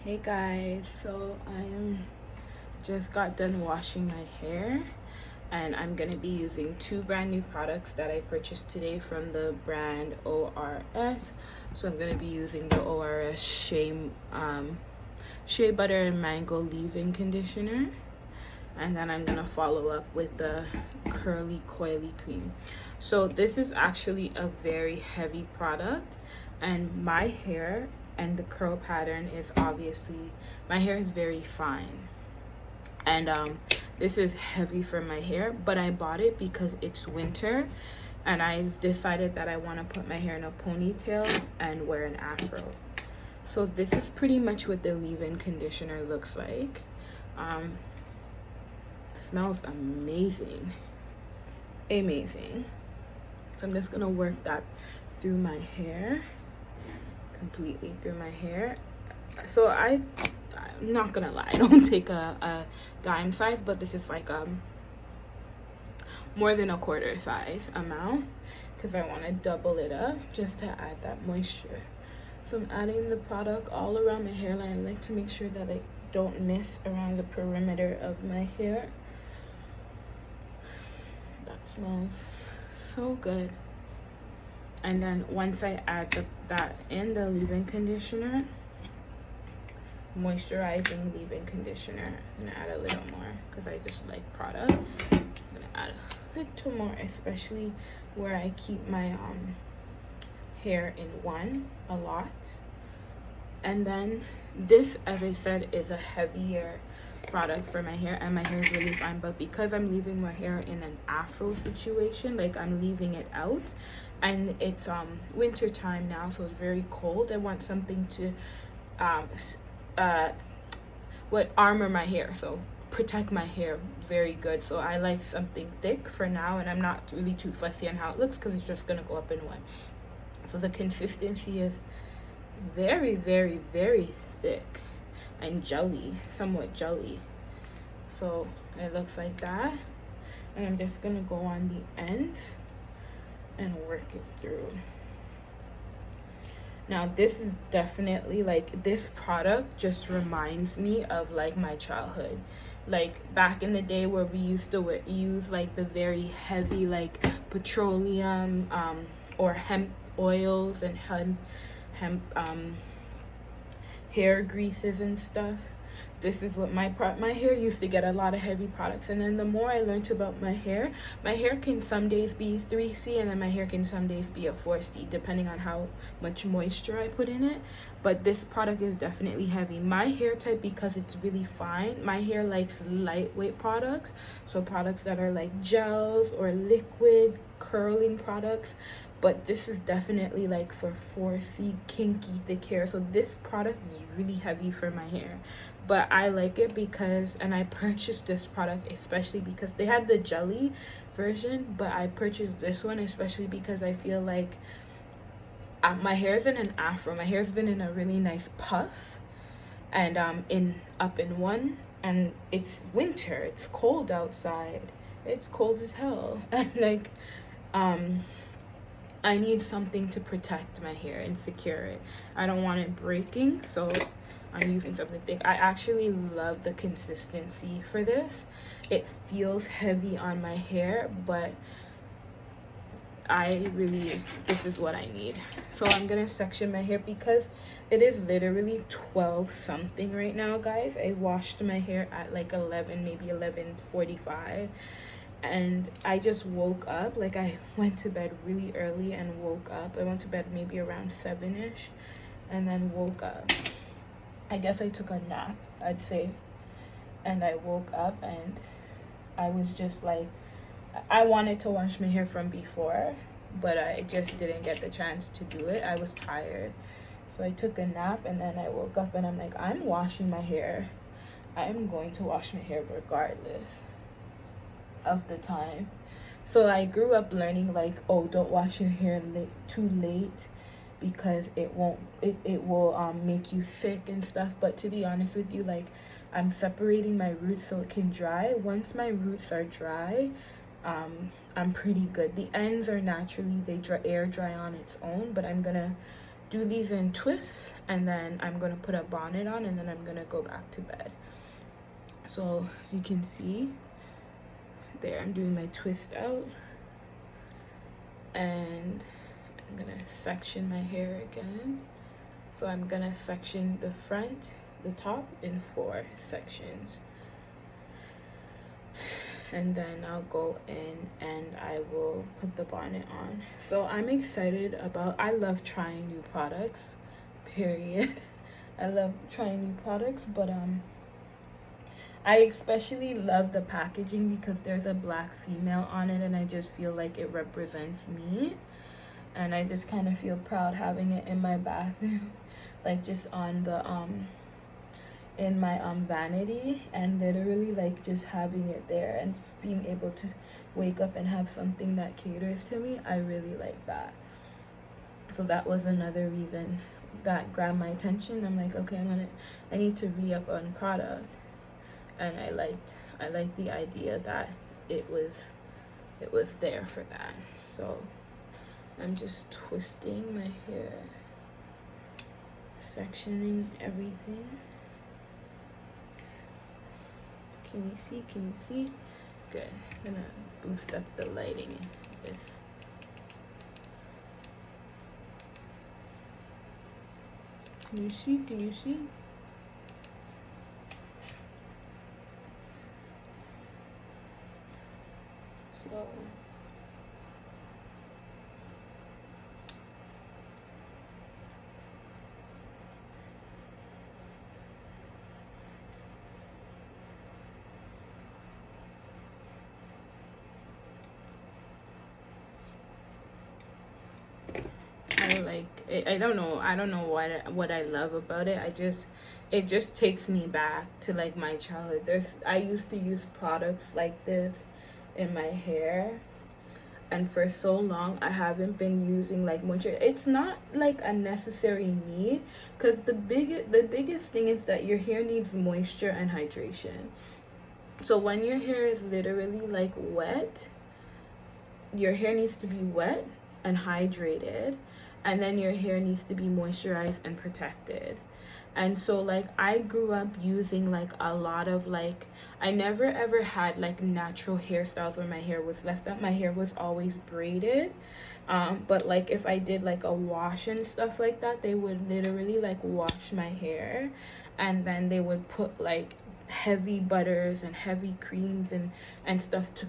Hey guys, so just got done washing my hair and I'm gonna be using two brand new products that I purchased today from the brand ORS. So I'm gonna be using the ORS Shea Butter and Mango Leave-In Conditioner, and then I'm gonna follow up with the Coily cream. So this is actually a very heavy product, and my hair and the curl pattern is obviously, my hair is very fine, and this is heavy for my hair, but I bought it because it's winter and I've decided that I want to put my hair in a ponytail and wear an afro. So this is pretty much what the leave-in conditioner looks like. Smells amazing. So I'm just gonna work that through my hair, completely through my hair. So I'm not gonna lie, I don't take a dime size, but this is like more than a quarter size amount because I want to double it up just to add that moisture. So I'm adding the product all around my hairline. I like to make sure that I don't miss around the perimeter of my hair. That smells so good. And then once I add that in the leave-in conditioner, moisturizing leave-in conditioner, I'm gonna add a little more because I just like product. I'm gonna add a little more, especially where I keep my hair in one a lot. And then this, as I said, is a heavier product for my hair, and my hair is really fine, but because I'm leaving my hair in an afro situation, like I'm leaving it out, and it's winter time now, so it's very cold, I want something to armor my hair, so protect my hair very good. So I like something thick for now, and I'm not really too fussy on how it looks because it's just gonna go up in one. So the consistency is very, very, very thick and jelly, somewhat jelly. So it looks like that, and I'm just gonna go on the ends and work it through. Now this is definitely, like, this product just reminds me of like my childhood, like back in the day where we used to use like the very heavy like petroleum or hemp oils and hemp hair greases and stuff. This is what my hair used to get, a lot of heavy products. And then the more I learned about my hair can some days be 3C, and then my hair can some days be a 4C, depending on how much moisture I put in it. But this product is definitely heavy. My hair type, because it's really fine, my hair likes lightweight products, so products that are like gels or liquid curling products. But this is definitely like for 4C kinky thick hair. So this product is really heavy for my hair. But I like it because, and I purchased this product especially because they had the jelly version, but I purchased this one especially because I feel like my hair's in an afro. My hair's been in a really nice puff and up in one, and it's winter. It's cold outside. It's cold as hell. And like I need something to protect my hair and secure it. I don't want it breaking, so I'm using something thick. I actually love the consistency for this. It feels heavy on my hair, but this is what I need. So I'm gonna section my hair because it is literally 12 something right now, guys. I washed my hair at like 11, maybe 11:45. And I just woke up, like I went to bed really early and woke up. I went to bed maybe around 7ish and then woke up. I guess I took a nap, I'd say. And I woke up and I was just like, I wanted to wash my hair from before, but I just didn't get the chance to do it. I was tired. So I took a nap and then I woke up and I'm like, I'm washing my hair. I am going to wash my hair regardless of the time. So I grew up learning like, oh, don't wash your hair too late because it will make you sick and stuff. But to be honest with you, like, I'm separating my roots so it can dry. Once my roots are dry, I'm pretty good. The ends are naturally, they air dry on its own, but I'm gonna do these in twists, and then I'm gonna put a bonnet on, and then I'm gonna go back to bed. So as you can see there, I'm doing my twist out, and I'm gonna section my hair again. So I'm gonna section the front, the top, in 4 sections, and then I'll go in and I will put the bonnet on. So I'm excited about, I love trying new products, period. I love trying new products, but I especially love the packaging because there's a black female on it, and I just feel like it represents me, and I just kind of feel proud having it in my bathroom, like just on the in my vanity, and literally like just having it there and just being able to wake up and have something that caters to me. I really like that. So that was another reason that grabbed my attention. I'm like, okay, I need to re-up on product, and I liked the idea that it was there for that. So I'm just twisting my hair, sectioning everything. Can you see? Good. I'm gonna boost up the lighting in this. Can you see? So I like it. I don't know what I love about it. It just takes me back to like my childhood. I used to use products like this in my hair, and for so long I haven't been using like moisture. It's not like a necessary need, because the biggest thing is that your hair needs moisture and hydration. So when your hair is literally like wet, your hair needs to be wet and hydrated, and then your hair needs to be moisturized and protected. And so like I grew up using like a lot of like, I never ever had like natural hairstyles where my hair was left up. My hair was always braided, but like if I did like a wash and stuff like that, they would literally like wash my hair, and then they would put like heavy butters and heavy creams and stuff to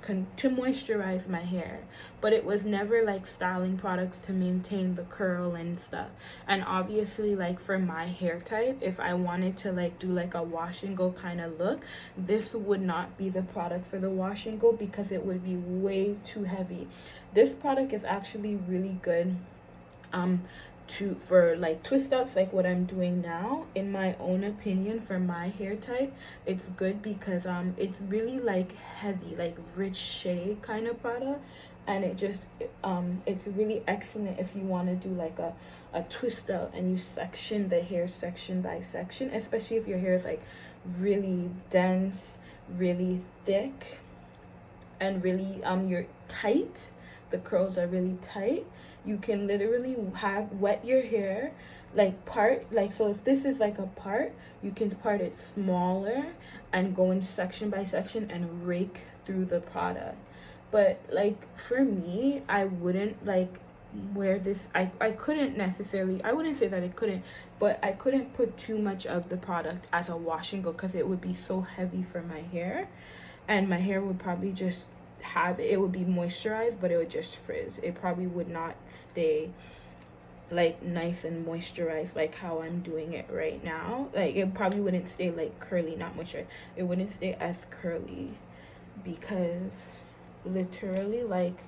moisturize my hair. But it was never like styling products to maintain the curl and stuff. And obviously like for my hair type, if I wanted to like do like a wash and go kind of look, this would not be the product for the wash and go, because it would be way too heavy. This product is actually really good for like twist outs, like what I'm doing now. In my own opinion, for my hair type, it's good because it's really like heavy, like rich shade kind of product, and it just it's really excellent if you want to do like a twist out and you section the hair section by section, especially if your hair is like really dense, really thick, and really you're tight, the curls are really tight. You can literally wet your hair, like part, like, so if this is like a part, you can part it smaller and go in section by section and rake through the product. But like for me, I wouldn't like wear this. I couldn't necessarily, I wouldn't say that I couldn't, but I couldn't put too much of the product as a wash and go, because it would be so heavy for my hair, and my hair would probably just it would be moisturized, but it would just frizz. It probably would not stay like nice and moisturized like how I'm doing it right now. Like it probably wouldn't stay like curly, not moisturized. It wouldn't stay as curly, because literally like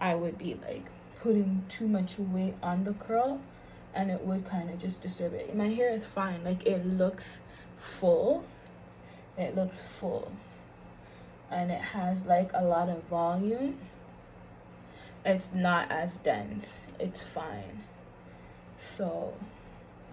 I would be like putting too much weight on the curl, and it would kind of just disturb it. My hair is fine, like it looks full, and it has like a lot of volume. It's not as dense, it's fine. So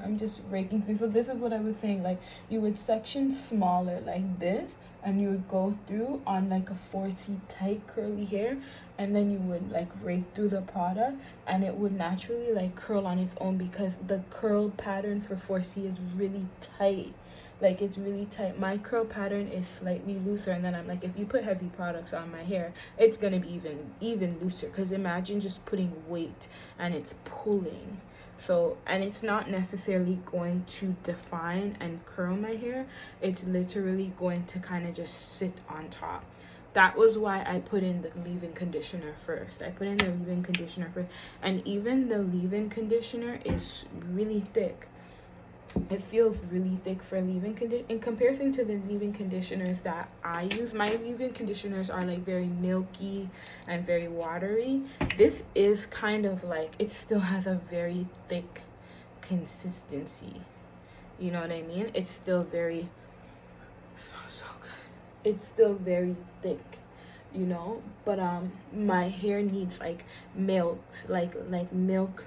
I'm just raking through. So this is what I was saying, like you would section smaller like this, and you would go through on like a 4C tight curly hair, and then you would like rake through the product, and it would naturally like curl on its own because the curl pattern for 4C is really tight. Like it's really tight. My curl pattern is slightly looser, and then I'm like, if you put heavy products on my hair, it's gonna be even looser, because imagine just putting weight and it's pulling. So, and it's not necessarily going to define and curl my hair, it's literally going to kind of just sit on top. That was why I put in the leave-in conditioner first. And even the leave-in conditioner is really thick. It feels really thick for leave-in conditioner in comparison to the leave-in conditioners that I use. My leave-in conditioners are like very milky and very watery. This is kind of like, it still has a very thick consistency, you know what I mean? It's still very so good. It's still very thick, you know, but my hair needs like milk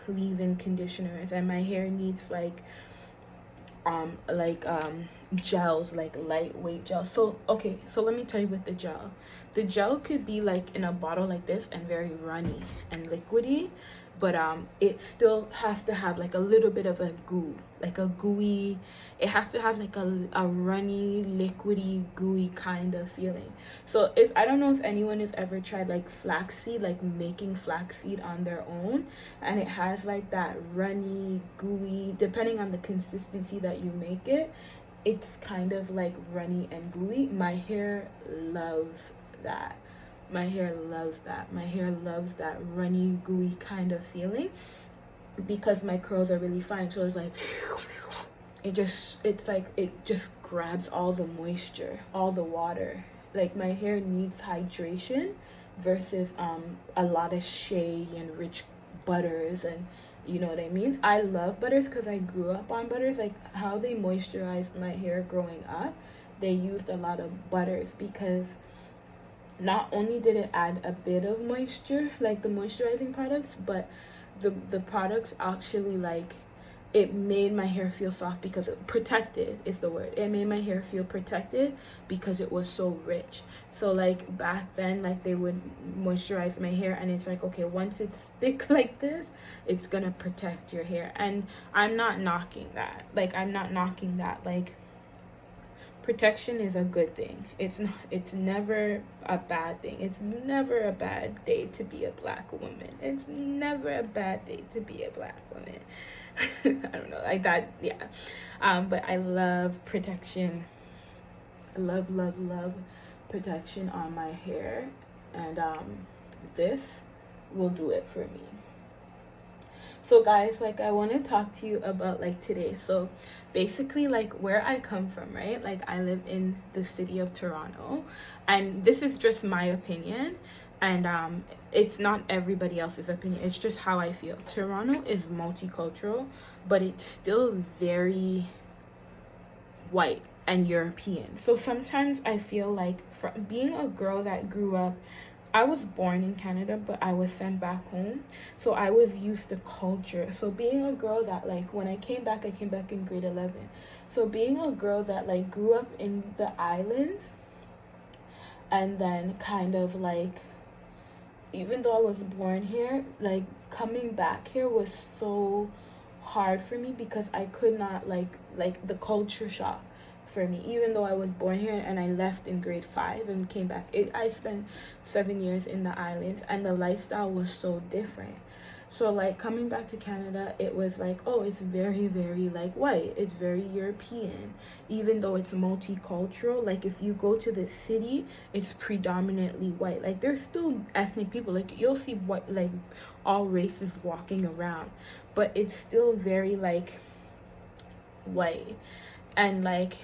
leave-in conditioners, and my hair needs like gels, like lightweight gels. So okay, so let me tell you, with the gel could be like in a bottle like this and very runny and liquidy, but it still has to have like a little bit of a goo, like a gooey, it has to have like a runny, liquidy, gooey kind of feeling. So if I don't know if anyone has ever tried like flaxseed, like making flaxseed on their own, and it has like that runny, gooey, depending on the consistency that you make it, it's kind of like runny and gooey. My hair loves that. My hair loves that runny, gooey kind of feeling, because my curls are really fine. So it's like it just grabs all the moisture, all the water. Like my hair needs hydration versus a lot of shea and rich butters, and you know what I mean? I love butters because I grew up on butters. Like how they moisturized my hair growing up, they used a lot of butters, because not only did it add a bit of moisture, like the moisturizing products, but the products actually, like, it made my hair feel soft, because it protected is the word. It made my hair feel protected because it was so rich. So like back then, like they would moisturize my hair, and it's like, okay, once it's thick like this, it's gonna protect your hair. And I'm not knocking that. Like protection is a good thing. It's never a bad thing. It's never a bad day to be a black woman. It's never a bad day to be a black woman. I don't know, like that, yeah. But I love protection. I love protection on my hair, and this will do it for me. So guys, like I want to talk to you about like today. So basically, like where I come from, right? Like I live in the city of Toronto, and this is just my opinion, and it's not everybody else's opinion. It's just how I feel. Toronto is multicultural, but it's still very white and European. So sometimes I feel like, from being a girl that grew up, I was born in Canada, but I was sent back home. So I was used to culture. So being a girl that, like, when I came back in grade 11. So being a girl that, like, grew up in the islands, and then kind of, like, even though I was born here, like, coming back here was so hard for me, because I could not, like the culture shock for me, even though I was born here and I left in grade 5 and came back. I spent 7 years in the islands, and the lifestyle was so different. So like coming back to Canada, it was like, oh, it's very, very like white. It's very European, even though it's multicultural. Like if you go to the city, it's predominantly white. Like there's still ethnic people. Like you'll see what, like all races walking around, but it's still very like white. And like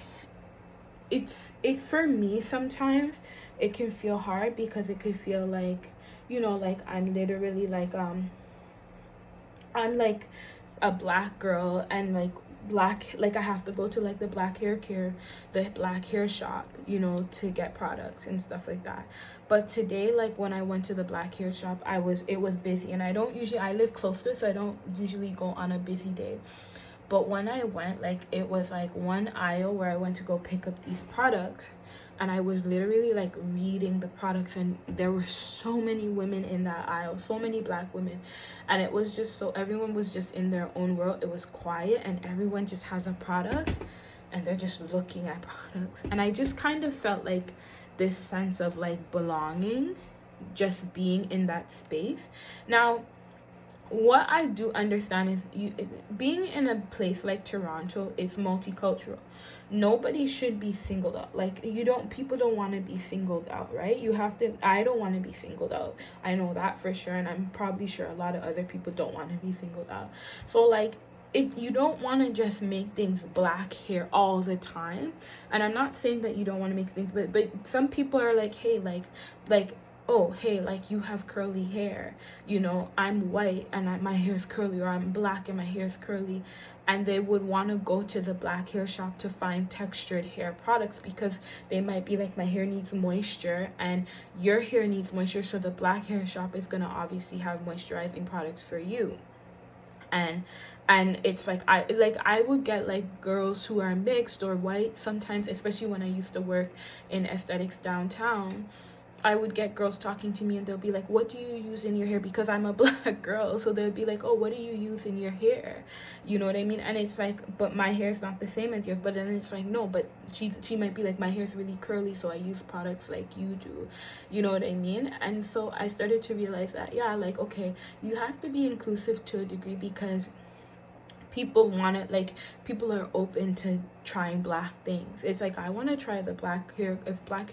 it for me, sometimes it can feel hard, because it could feel like, you know, like I'm literally like I'm like a black girl, and like black, like I have to go to like the black hair shop, you know, to get products and stuff like that. But today, like when I went to the black hair shop, it was busy, and I live closer, so I don't usually go on a busy day. But when I went, like, it was like one aisle where I went to go pick up these products, and I was literally like reading the products, and there were so many women in that aisle, so many black women, and it was just so, everyone was just in their own world. It was quiet, and everyone just has a product, and they're just looking at products. And I just kind of felt like this sense of like belonging, just being in that space. Now, what I do understand is being in a place like Toronto is multicultural. Nobody should be singled out. Like, people don't want to be singled out, right? I don't want to be singled out. I know that for sure, and I'm probably sure a lot of other people don't want to be singled out. So like, you don't want to just make things black hair all the time. And I'm not saying that you don't want to make things, but some people are like, hey, like oh, hey, like, you have curly hair, I'm white and my hair's curly, or I'm black and my hair's curly, and they would want to go to the black hair shop to find textured hair products, because they might be like, my hair needs moisture and your hair needs moisture, so the black hair shop is going to obviously have moisturizing products for you. And it's like, I would get like girls who are mixed or white sometimes, especially when I used to work in aesthetics downtown. I would get girls talking to me, and they'll be like, what do you use in your hair? Because I'm a black girl, so they'll be like, oh, what do you use in your hair? You know what I mean? And it's like, but my hair's not the same as yours. But then it's like, no, but she might be like, my hair's really curly, so I use products like you do. You know what I mean? And so I started to realize that, yeah, like, okay, you have to be inclusive to a degree, because people are open to trying black things. It's like, I want to try the black hair. If black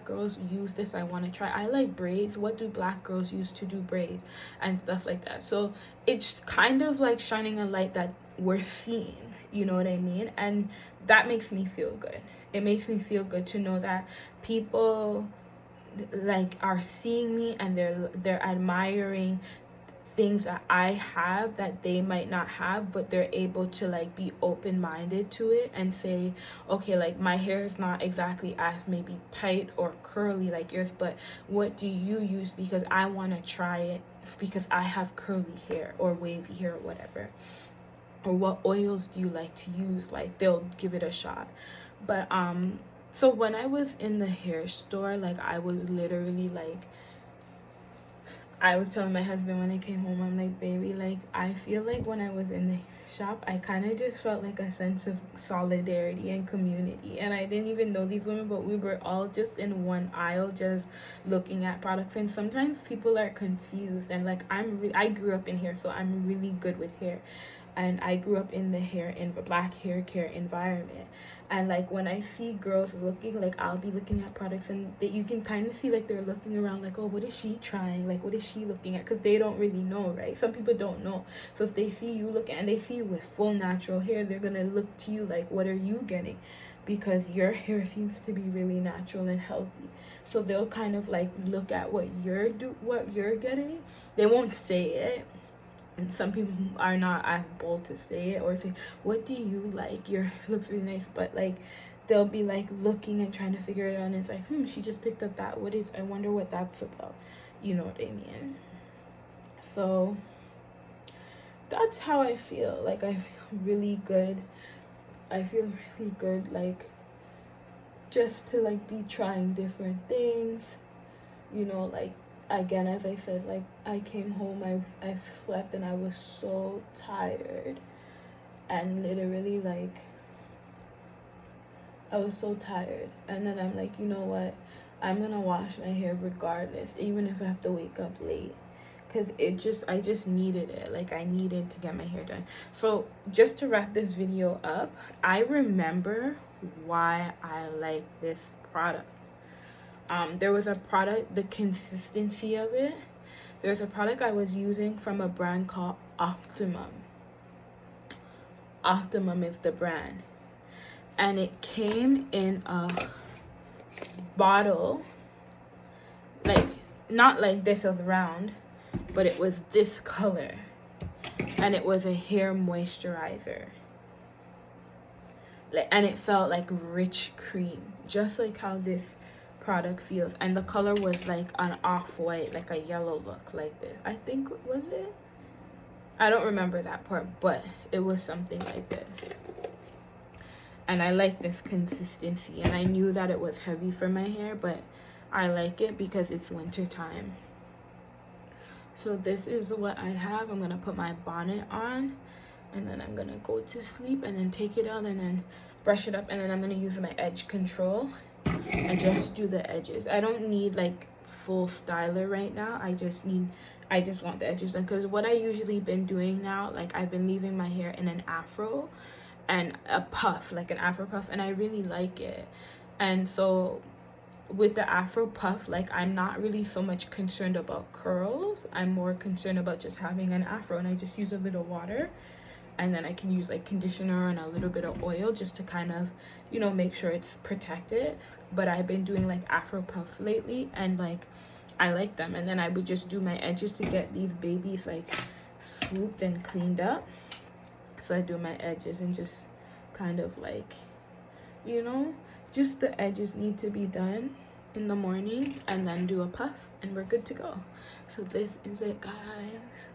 girls use this, I want to try. I like braids. What do black girls use to do braids and stuff like that? So it's kind of like shining a light that we're seeing, you know what I mean? And that makes me feel good. It makes me feel good to know that people like are seeing me, and they're admiring things that I have that they might not have, but they're able to like be open-minded to it and say, okay, like, my hair is not exactly as maybe tight or curly like yours, but what do you use? Because I want to try it, because I have curly hair or wavy hair or whatever. Or what oils do you like to use? Like, they'll give it a shot. But so when I was in the hair store, like, I was literally like, I was telling my husband when I came home, I'm like, baby, like, I feel like when I was in the shop, I kind of just felt like a sense of solidarity and community. And I didn't even know these women, but we were all just in one aisle, just looking at products. And sometimes people are confused. And like, I grew up in hair, so I'm really good with hair. And I grew up in the black hair care environment. And like, when I see girls looking, like, I'll be looking at products, and you can kind of see like they're looking around like, oh, what is she trying? Like, what is she looking at? Because they don't really know, right? Some people don't know. So if they see you looking, and they see you with full natural hair, they're gonna look to you like, what are you getting? Because your hair seems to be really natural and healthy. So they'll kind of like look at what you're getting. They won't say it. And some people are not as bold to say it or say, what do you like? Your looks really nice. But like, they'll be like looking and trying to figure it out, and it's like, she just picked up that. I wonder what that's about. You know what I mean? So that's how I feel. Like, I feel really good. Like, just to like be trying different things, like, again, as I said, like, I came home, I slept, and I was so tired, and literally, like, I was so tired, and then I'm like, you know what, I'm gonna wash my hair regardless, even if I have to wake up late, because I just needed it. Like, I needed to get my hair done. So just to wrap this video up, I remember why I like this product. There was a product, the consistency of it. There's a product I was using from a brand called Optimum. Optimum is the brand. And it came in a bottle, like, not like this was round, but it was this color. And it was a hair moisturizer. And it felt like rich cream, just like how this product feels. And the color was like an off-white, like a yellow look, like this. I think, was it? I don't remember that part, but it was something like this. And I like this consistency, and I knew that it was heavy for my hair, but I like it because it's winter time. So this is what I have. I'm gonna put my bonnet on, and then I'm gonna go to sleep, and then take it out, and then brush it up, and then I'm gonna use my edge control and just do the edges. I don't need like full styler right now. I just want the edges done, because what I usually been doing now, like I've been leaving my hair in an afro and a puff, like an afro puff, and I really like it. And so with the afro puff, like I'm not really so much concerned about curls. I'm more concerned about just having an afro, and I just use a little water, and then I can use like conditioner and a little bit of oil just to kind of, you know, make sure it's protected. But I've been doing like afro puffs lately, and like I like them. And then I would just do my edges to get these babies like swooped and cleaned up. So I do my edges and just kind of like, you know, just the edges need to be done in the morning, and then do a puff, and we're good to go. So this is it, guys.